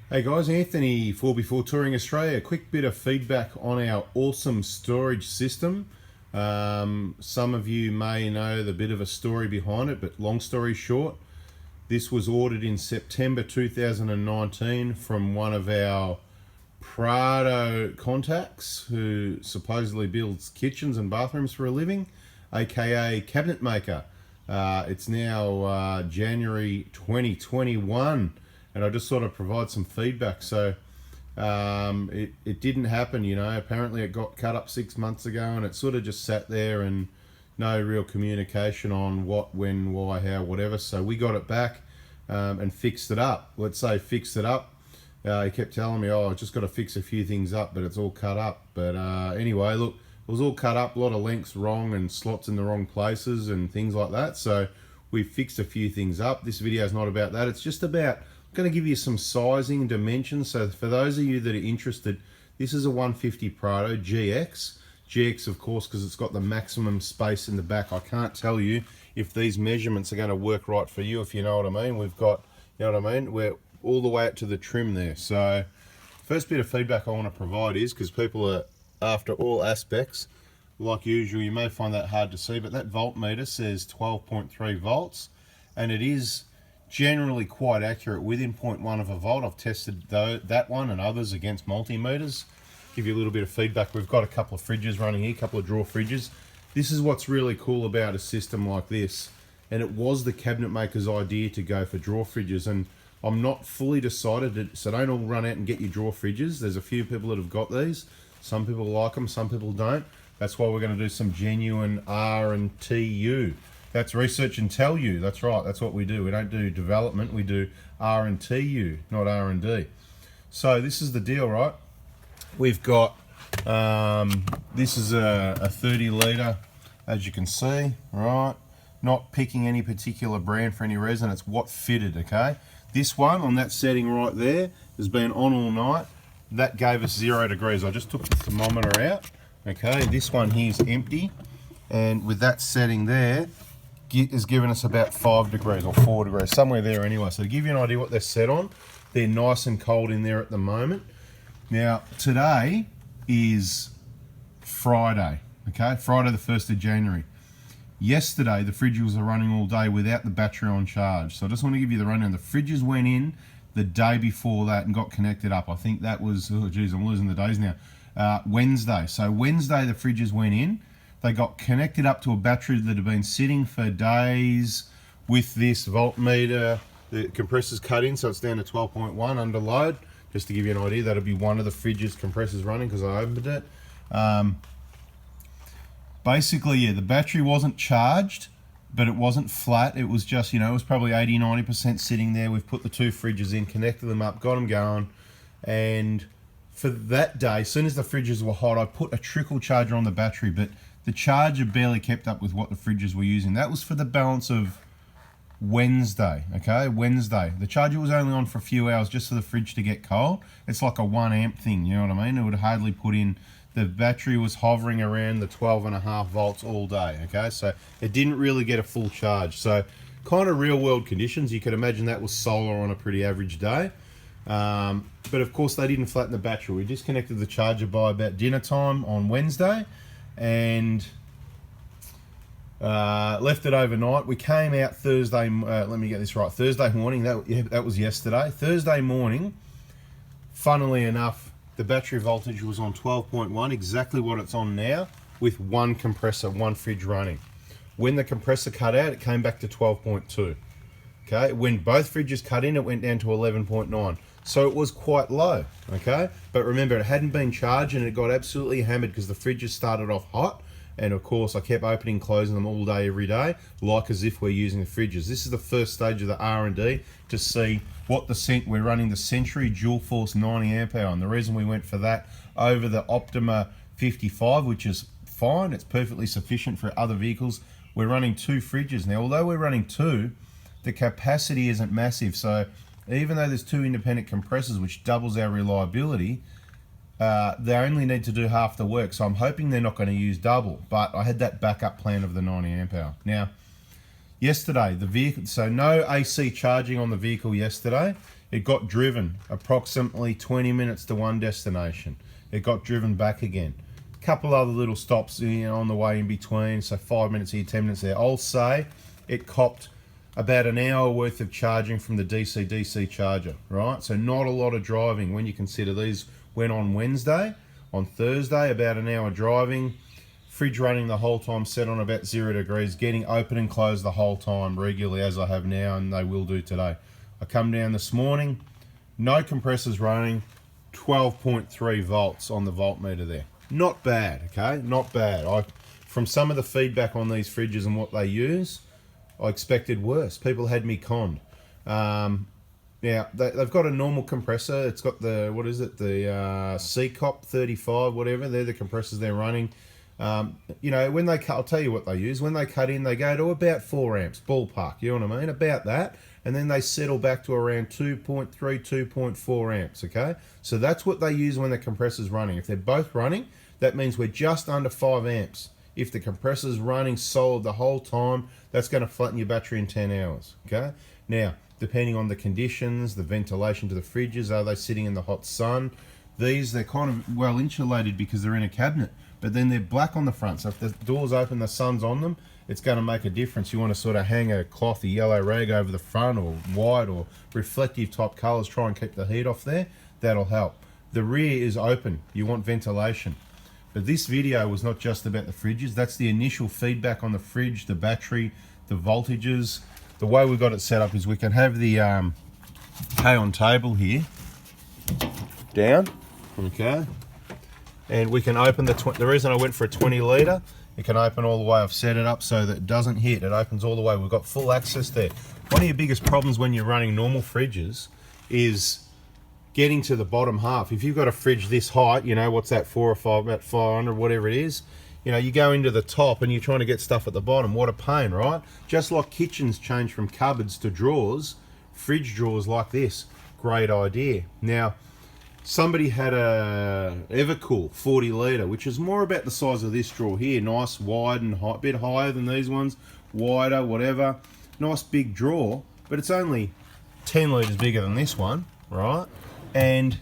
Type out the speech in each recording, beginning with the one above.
Hey guys, Anthony, 4x4 Touring Australia. Quick bit of feedback on our awesome storage system. Some of you may know the bit of a story behind it, but long story short, this was ordered in September 2019 from one of our PRADO contacts who supposedly builds kitchens and bathrooms for a living, aka cabinet maker. It's now January 2021. And I just sort of provide some feedback. So it didn't happen, you know. Apparently it got cut up 6 months ago and it sort of just sat there and no real communication on what, when, why, how, whatever. So we got it back and fixed it up. Let's say fixed it up. He kept telling me, oh, I just got to fix a few things up, but it's all cut up. But anyway, look, it was all cut up, a lot of lengths wrong and slots in the wrong places and things like that. So we fixed a few things up. This video is not about that. It's just about going to give you some sizing dimensions. So for those of you that are interested, this is a 150 PRADO GX of course, because it's got the maximum space in the back. I can't tell you if these measurements are going to work right for you, if you know what I mean. We've got, you know what I mean, we're all the way up to the trim there. So first bit of feedback I want to provide is, because people are after all aspects, like usual, you may find that hard to see, but that voltmeter says 12.3 volts, and it is generally quite accurate, within 0.1 of a volt. I've tested that one and others against multimeters. Give you a little bit of feedback. We've got a couple of fridges running here, a couple of drawer fridges. This is what's really cool about a system like this, and it was the cabinet maker's idea to go for drawer fridges, and I'm not fully decided, so don't all run out and get your drawer fridges. There's a few people that have got these. Some people like them, some people don't. That's why we're going to do some genuine R&TU. That's research and tell you. That's right. That's what we do. We don't do development. We do R&TU, not R&D. So this is the deal, right? We've got, this is a 30 litre, as you can see, right? Not picking any particular brand for any reason. It's what fitted, okay? This one on that setting right there has been on all night. That gave us 0 degrees. I just took the thermometer out, okay? This one here is empty. And with that setting there, is giving us about 5 degrees or 4 degrees, somewhere there anyway. So to give you an idea what they're set on, they're nice and cold in there at the moment. Now, today is Friday, okay? Friday the 1st of January. Yesterday, the fridges were running all day without the battery on charge. So I just want to give you the rundown. The fridges went in the day before that and got connected up. I think that was, oh geez, I'm losing the days now. Wednesday. So Wednesday, the fridges went in. They got connected up to a battery that had been sitting for days with this voltmeter. The compressor's cut in, so it's down to 12.1 under load. Just to give you an idea, that'll be one of the fridges compressors running because I opened it. Basically, yeah, the battery wasn't charged, but it wasn't flat. It was just, you know, it was probably 80–90% sitting there. We've put the 2 fridges in, connected them up, got them going, and for that day, as soon as the fridges were hot, I put a trickle charger on the battery, but the charger barely kept up with what the fridges were using. That was for the balance of Wednesday, okay? Wednesday. The charger was only on for a few hours just for the fridge to get cold. It's like a 1 amp thing, you know what I mean? It would hardly put in, the battery was hovering around the 12.5 volts all day, okay? So it didn't really get a full charge. So kind of real world conditions. You could imagine that was solar on a pretty average day. But of course they didn't flatten the battery. We disconnected the charger by about dinner time on Wednesday and left it overnight. We came out Thursday, let me get this right, Thursday morning, that was yesterday. Thursday morning, funnily enough, the battery voltage was on 12.1, exactly what it's on now, with 1 compressor, 1 fridge running. When the compressor cut out, it came back to 12.2. Okay, when both fridges cut in, it went down to 11.9. So it was quite low, okay? But remember, it hadn't been charged and it got absolutely hammered because the fridges started off hot. And of course, I kept opening and closing them all day, every day, like as if we're using the fridges. This is the first stage of the R&D to see what we're running the Century Dual Force 90 amp hour. And the reason we went for that over the Optima 55, which is fine, it's perfectly sufficient for other vehicles. We're running 2 fridges now. Although we're running 2, the capacity isn't massive. So even though there's 2 independent compressors, which doubles our reliability, they only need to do half the work. So I'm hoping they're not going to use double, but I had that backup plan of the 90 amp hour. Now, yesterday, the vehicle, so no AC charging on the vehicle yesterday. It got driven approximately 20 minutes to one destination. It got driven back again. A couple other little stops, you know, on the way in between, so 5 minutes here, 10 minutes there. I'll say it copped about an hour worth of charging from the DC charger, right? So not a lot of driving when you consider these went on Wednesday. On Thursday, about an hour driving. Fridge running the whole time, set on about 0 degrees, getting open and closed the whole time regularly as I have now, and they will do today. I come down this morning, no compressors running, 12.3 volts on the voltmeter there. Not bad, okay? Not bad. From some of the feedback on these fridges and what they use, I expected worse. People had me conned. Now, they've got a normal compressor. It's got the, what is it, the CCOP 35, whatever. They're the compressors they're running. You know, when they cut, I'll tell you what they use. When they cut in, they go to about 4 amps, ballpark, you know what I mean? About that. And then they settle back to around 2.3, 2.4 amps, okay? So that's what they use when the compressor's running. If they're both running, that means we're just under 5 amps. If the compressor's running solid the whole time, that's going to flatten your battery in 10 hours, okay? Now, depending on the conditions, the ventilation to the fridges, are they sitting in the hot sun? These, they're kind of well insulated because they're in a cabinet, but then they're black on the front. So if the door's open, the sun's on them, it's going to make a difference. You want to sort of hang a cloth, a yellow rag over the front, or white or reflective type colours, try and keep the heat off there. That'll help. The rear is open. You want ventilation. But this video was not just about the fridges. That's the initial feedback on the fridge, the battery, the voltages. The way we got it set up is we can have the Kaon table here down, okay, and we can open the reason I went for a 20 litre, it can open all the way. I've set it up so that it doesn't hit, it opens all the way. We've got full access there. One of your biggest problems when you're running normal fridges is getting to the bottom half. If you've got a fridge this height, you know, what's that, 4 or 5, about 500, whatever it is, you know, you go into the top and you're trying to get stuff at the bottom. What a pain, right? Just like kitchens change from cupboards to drawers, fridge drawers like this, great idea. Now, somebody had a Evercool 40 litre, which is more about the size of this drawer here. Nice, wide and high, bit higher than these ones, wider, whatever. Nice big drawer, but it's only 10 litres bigger than this one, right? And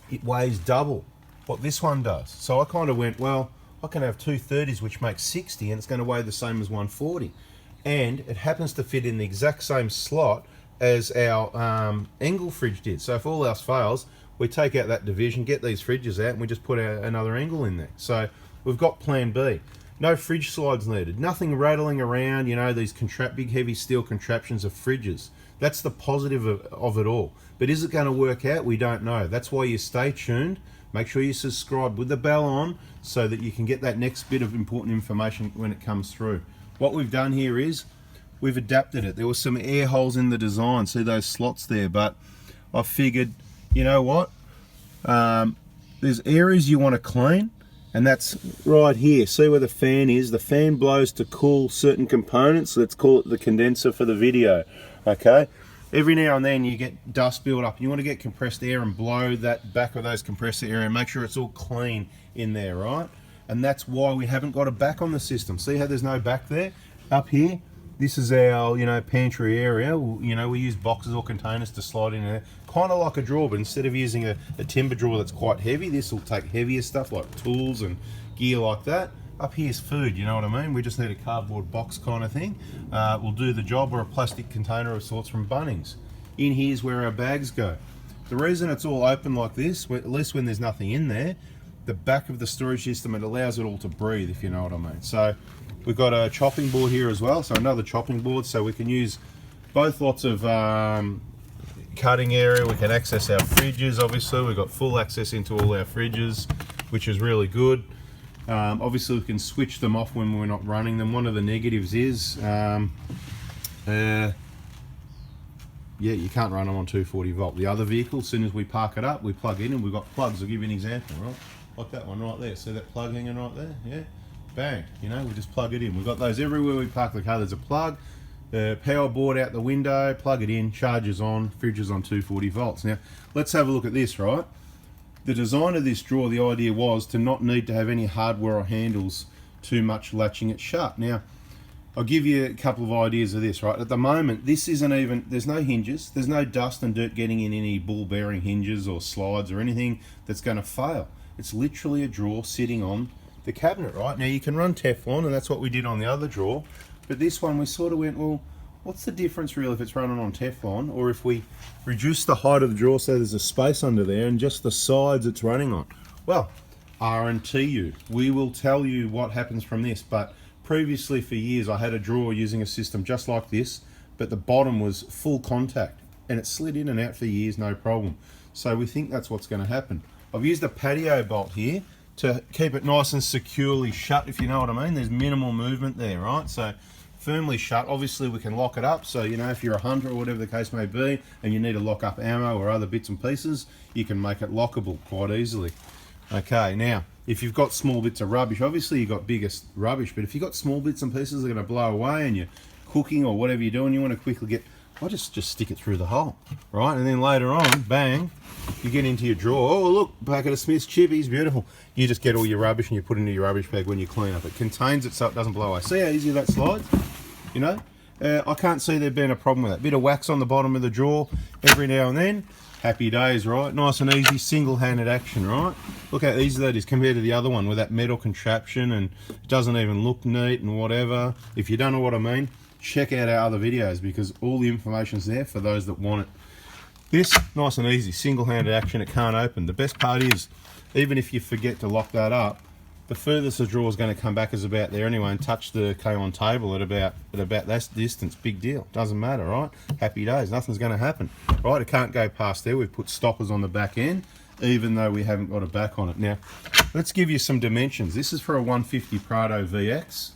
it weighs double what this one does. So I kind of went, well, I can have two 30s, which makes 60, and it's going to weigh the same as 140. And it happens to fit in the exact same slot as our Engel fridge did. So if all else fails, we take out that division, get these fridges out, and we just put another Engel in there. So we've got plan B. No fridge slides needed. Nothing rattling around, you know, these big heavy steel contraptions of fridges. That's the positive of it all. But is it going to work out? We don't know. That's why you stay tuned. Make sure you subscribe with the bell on so that you can get that next bit of important information when it comes through. What we've done here is we've adapted it. There were some air holes in the design. See those slots there? But I figured, you know what? There's areas you want to clean, and that's right here. See where the fan is? The fan blows to cool certain components. Let's call it the condenser for the video, okay? Every now and then you get dust build up. You want to get compressed air and blow that back of those compressor area and make sure it's all clean in there, right? And that's why we haven't got a back on the system. See how there's no back there? Up here, this is our, you know, pantry area. You know, we use boxes or containers to slide in there. Kind of like a drawer, but instead of using a timber drawer that's quite heavy, this will take heavier stuff like tools and gear like that. Up here's food, you know what I mean? We just need a cardboard box kind of thing. We'll do the job, or a plastic container of sorts from Bunnings. In here's where our bags go. The reason it's all open like this, at least when there's nothing in there, the back of the storage system, it allows it all to breathe, if you know what I mean. So we've got a chopping board here as well, so another chopping board, so we can use both lots of cutting area. We can access our fridges, obviously. We've got full access into all our fridges, which is really good. Obviously we can switch them off when we're not running them. One of the negatives is yeah, you can't run them on 240 volt. The other vehicle, as soon as we park it up, we plug in, and we've got plugs. I'll give you an example, right? Like that one right there. See that plug hanging right there? Yeah, bang, you know, we just plug it in. We've got those everywhere we park the car. There's a plug, power board out the window, plug it in, charges on, fridge is on 240 volts. Now let's have a look at this, right? The design of this drawer, the idea was to not need to have any hardware or handles too much latching it shut. Now, I'll give you a couple of ideas of this, right? At the moment, this isn't even, there's no hinges, there's no dust and dirt getting in any ball bearing hinges or slides or anything that's going to fail. It's literally a drawer sitting on the cabinet, right? Now you can run Teflon, and that's what we did on the other drawer, but this one we sort of went, well, what's the difference really if it's running on Teflon or if we reduce the height of the drawer so there's a space under there and just the sides it's running on? Well, guarantee you, we will tell you what happens from this, but previously for years I had a drawer using a system just like this, but the bottom was full contact and it slid in and out for years, no problem. So we think that's what's going to happen. I've used a patio bolt here to keep it nice and securely shut, if you know what I mean. There's minimal movement there, right? So firmly shut. Obviously we can lock it up, so you know, if you're a hunter or whatever the case may be and you need to lock up ammo or other bits and pieces, you can make it lockable quite easily. Okay, now if you've got small bits of rubbish, obviously you've got biggest rubbish, but if you've got small bits and pieces that are going to blow away and you're cooking or whatever you're doing, you want to quickly get, I just stick it through the hole, right? And then later on, bang, you get into your drawer. Oh, look, packet of Smith's chippies, beautiful. You just get all your rubbish and you put it into your rubbish bag when you clean up. It contains it so it doesn't blow away. See how easy that slides? You know, I can't see there being a problem with that. Bit of wax on the bottom of the drawer every now and then. Happy days, right? Nice and easy, single-handed action, right? Look how easy that is compared to the other one with that metal contraption, and it doesn't even look neat and whatever. If you don't know what I mean, check out our other videos because all the information's there for those that want it. This, nice and easy, single-handed action, it can't open. The best part is, even if you forget to lock that up, the furthest the drawer is going to come back is about there anyway and touch the Kaon table at about that distance. Big deal. Doesn't matter, right? Happy days. Nothing's going to happen, right? It can't go past there. We've put stoppers on the back end, even though we haven't got a back on it. Now, let's give you some dimensions. This is for a 150 PRADO GX,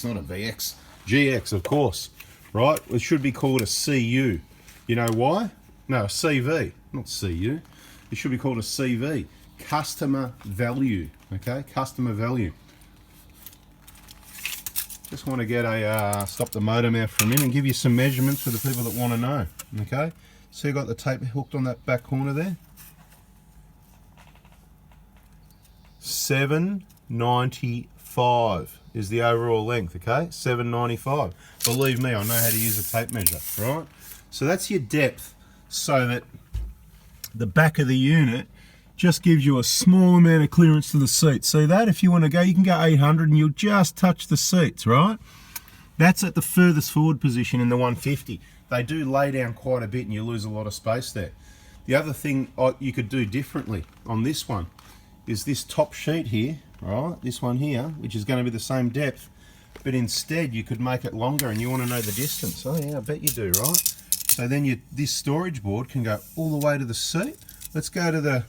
not a VX. GX, of course, right? It should be called a CU. You know why? No, a CV, not CU. It should be called a CV. Customer value, okay? Customer value. Just want to get a stop the motor mouth for a minute and give you some measurements for the people that want to know, okay? So you got the tape hooked on that back corner there. 795 is the overall length, okay? 795. Believe me, I know how to use a tape measure, right? So that's your depth, so that the back of the unit just gives you a small amount of clearance to the seat. See that? If you want to go, you can go 800 and you'll just touch the seats, right? That's at the furthest forward position in the 150. They do lay down quite a bit and you lose a lot of space there. The other thing you could do differently on this one is this top sheet here, right? This one here, which is going to be the same depth, but instead you could make it longer and you want to know the distance. Oh yeah, I bet you do, right? So then this storage board can go all the way to the seat. Let's go to the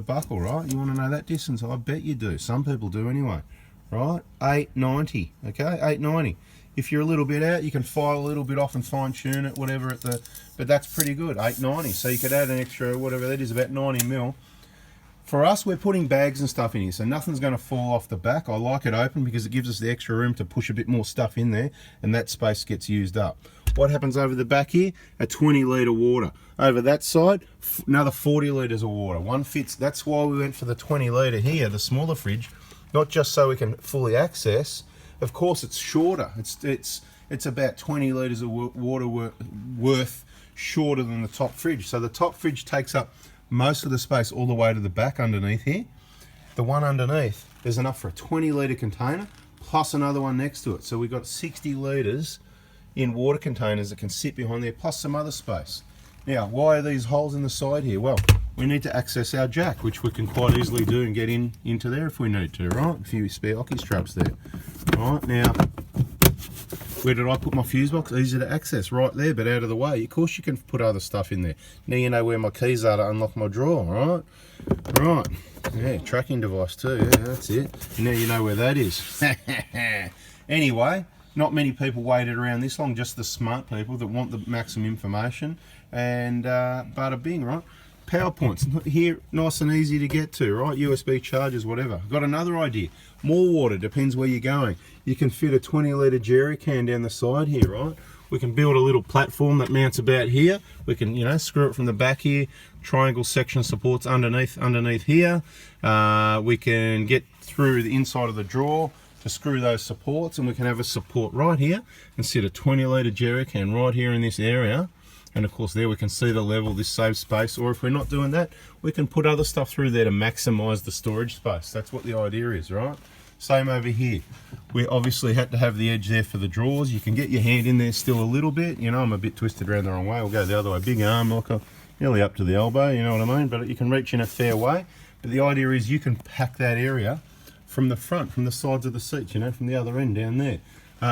buckle, right? You want to know that distance? I bet you do. Some people do anyway, right? 890, okay? 890. If you're a little bit out, you can file a little bit off and fine tune it, whatever but that's pretty good, 890. So you could add an extra, whatever that is, about 90 mil. For us, we're putting bags and stuff in here, so nothing's going to fall off the back. I like it open because it gives us the extra room to push a bit more stuff in there, and that space gets used up. What happens over the back here? A 20 litre water. Over that side, another 40 litres of water. One fits. That's why we went for the 20 litre here, the smaller fridge, not just so we can fully access. Of course, it's shorter. It's about 20 litres of water worth shorter than the top fridge. So the top fridge takes up most of the space all the way to the back underneath here. The one underneath, there's enough for a 20 litre container plus another one next to it. So we've got 60 litres in water containers that can sit behind there, plus some other space. Now, why are these holes in the side here? Well, we need to access our jack, which we can quite easily do and get into there if we need to, right? A few spare hockey straps there. Right, now, where did I put my fuse box? Easy to access, right there, but out of the way. Of course you can put other stuff in there. Now you know where my keys are to unlock my drawer, right? Right, yeah, tracking device too, yeah, that's it. And now you know where that is. Anyway, not many people waited around this long, just the smart people that want the maximum information. And bada bing, right? PowerPoints here, nice and easy to get to, right? USB chargers, whatever. Got another idea. More water, depends where you're going. You can fit a 20 litre jerry can down the side here, right? We can build a little platform that mounts about here. We can, you know, screw it from the back here. Triangle section supports underneath here. We can get through the inside of the drawer. to screw those supports, and we can have a support right here and sit a 20-litre jerry can right here in this area. And of course there we can see the level. This saves space, or if we're not doing that, we can put other stuff through there to maximize the storage space. That's what the idea is, right? Same over here. We obviously had to have the edge there for the drawers. You can get your hand in there still a little bit. You know, I'm a bit twisted around the wrong way. We'll go the other way. Big arm, like nearly up to the elbow, you know what I mean? But you can reach in a fair way. But the idea is you can pack that area from the front, from the sides of the seats, you know, from the other end down there.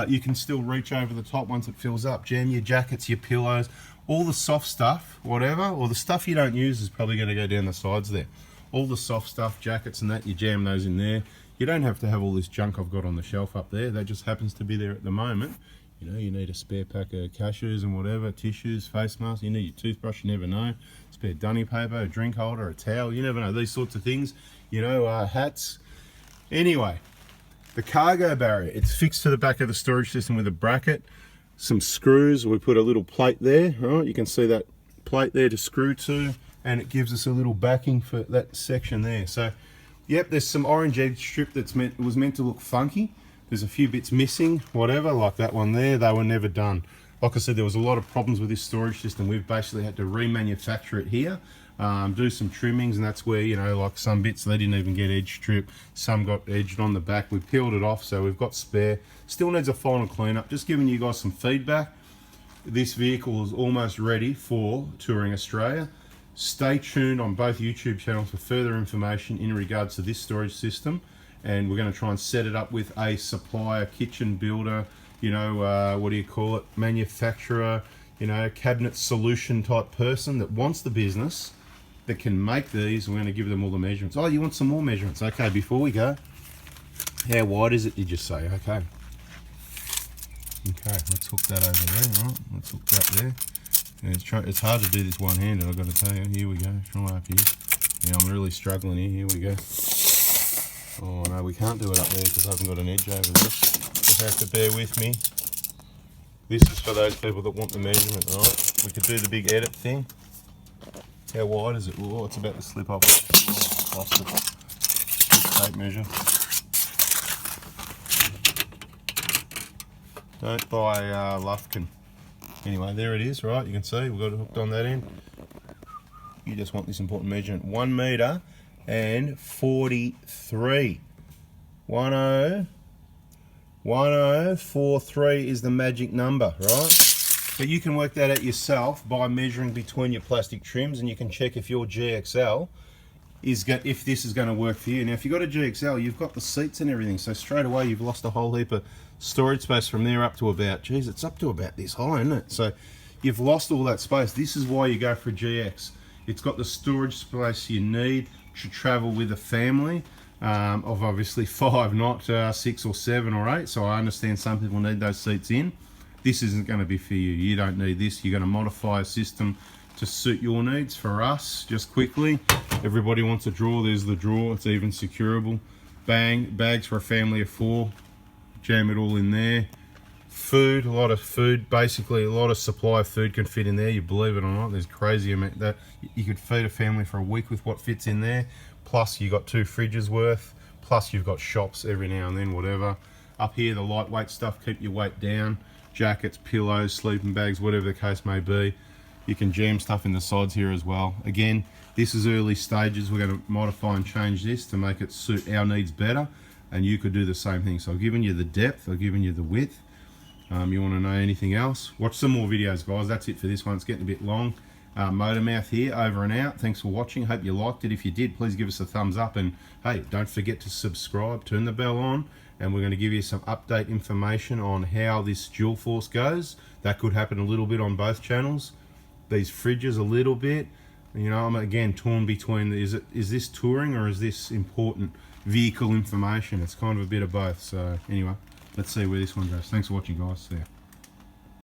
You can still reach over the top once it fills up. Jam your jackets, your pillows, all the soft stuff, whatever, or the stuff you don't use is probably going to go down the sides there. All the soft stuff, jackets and that, you jam those in there. You don't have to have all this junk I've got on the shelf up there. That just happens to be there at the moment. You know, you need a spare pack of cashews and whatever, tissues, face masks, you need your toothbrush, you never know. Spare dunny paper, a drink holder, a towel, you never know, these sorts of things. You know, hats. Anyway, the cargo barrier, it's fixed to the back of the storage system with a bracket, some screws. We put a little plate there, right? You can see that plate there to screw to, and it gives us a little backing for that section there. So, yep, there's some orange edge strip it was meant to look funky. There's a few bits missing, whatever, like that one there. They were never done. Like I said, there was a lot of problems with this storage system. We've basically had to remanufacture it here, do some trimmings, and that's where, you know, like some bits, they didn't even get edge strip. Some got edged on the back. We peeled it off, so we've got spare. Still needs a final cleanup. Just giving you guys some feedback. This vehicle is almost ready for Touring Australia. Stay tuned on both YouTube channels for further information in regards to this storage system, and we're going to try and set it up with a supplier, kitchen builder, you know, what do you call it, manufacturer, you know, cabinet solution type person that wants the business, that can make these. We're going to give them all the measurements. Oh, you want some more measurements? Okay, before we go, how wide is it, did you say? Okay, let's hook that over there, right? Let's hook that there. And it's hard to do this one-handed, I've got to tell you. Here we go, try up here. Yeah, I'm really struggling here, here we go. Oh no, we can't do it up there because I haven't got an edge over there. Just have to bear with me. This is for those people that want the measurement, right? We could do the big edit thing. How wide is it? Oh, it's about to slip off. Oh, lost it. Just tape measure. Don't buy Lufkin. Anyway, there it is, right? You can see we've got it hooked on that end. You just want this important measurement. 1 metre and 43. 1043 is the magic number, right? But you can work that out yourself by measuring between your plastic trims, and you can check if your GXL if this is going to work for you. Now, if you've got a GXL, you've got the seats and everything, so straight away you've lost a whole heap of storage space from there up to about, geez, it's up to about this high, isn't it? So you've lost all that space. This is why you go for a GX. It's got the storage space you need to travel with a family of obviously 5, not 6 or 7 or 8. So I understand some people need those seats in. This isn't going to be for you. You don't need this. You're going to modify a system to suit your needs. For us, just quickly, everybody wants a drawer. There's the drawer. It's even securable. Bang, bags for a family of 4. Jam it all in there. Food, a lot of food, basically a lot of supply of food can fit in there. You believe it or not, there's crazy amount that you could feed a family for a week with what fits in there. Plus you got 2 fridges worth. Plus you've got shops every now and then, whatever. Up here, the lightweight stuff, keep your weight down. Jackets, pillows, sleeping bags, whatever the case may be. You can jam stuff in the sides here as well. Again, this is early stages. We're going to modify and change this to make it suit our needs better, and you could do the same thing. So I've given you the depth, I've given you the width. You want to know anything else? Watch some more videos, guys. That's it for this one. It's getting a bit long. Motormouth here, over and out. Thanks for watching. Hope you liked it. If you did, please give us a thumbs up, and hey, don't forget to subscribe, turn the bell on, and we're going to give you some update information on how this dual force goes. That could happen a little bit on both channels. These fridges a little bit. You know, I'm again torn between is this touring or is this important vehicle information? It's kind of a bit of both. So anyway, let's see where this one goes. Thanks for watching, guys. See ya.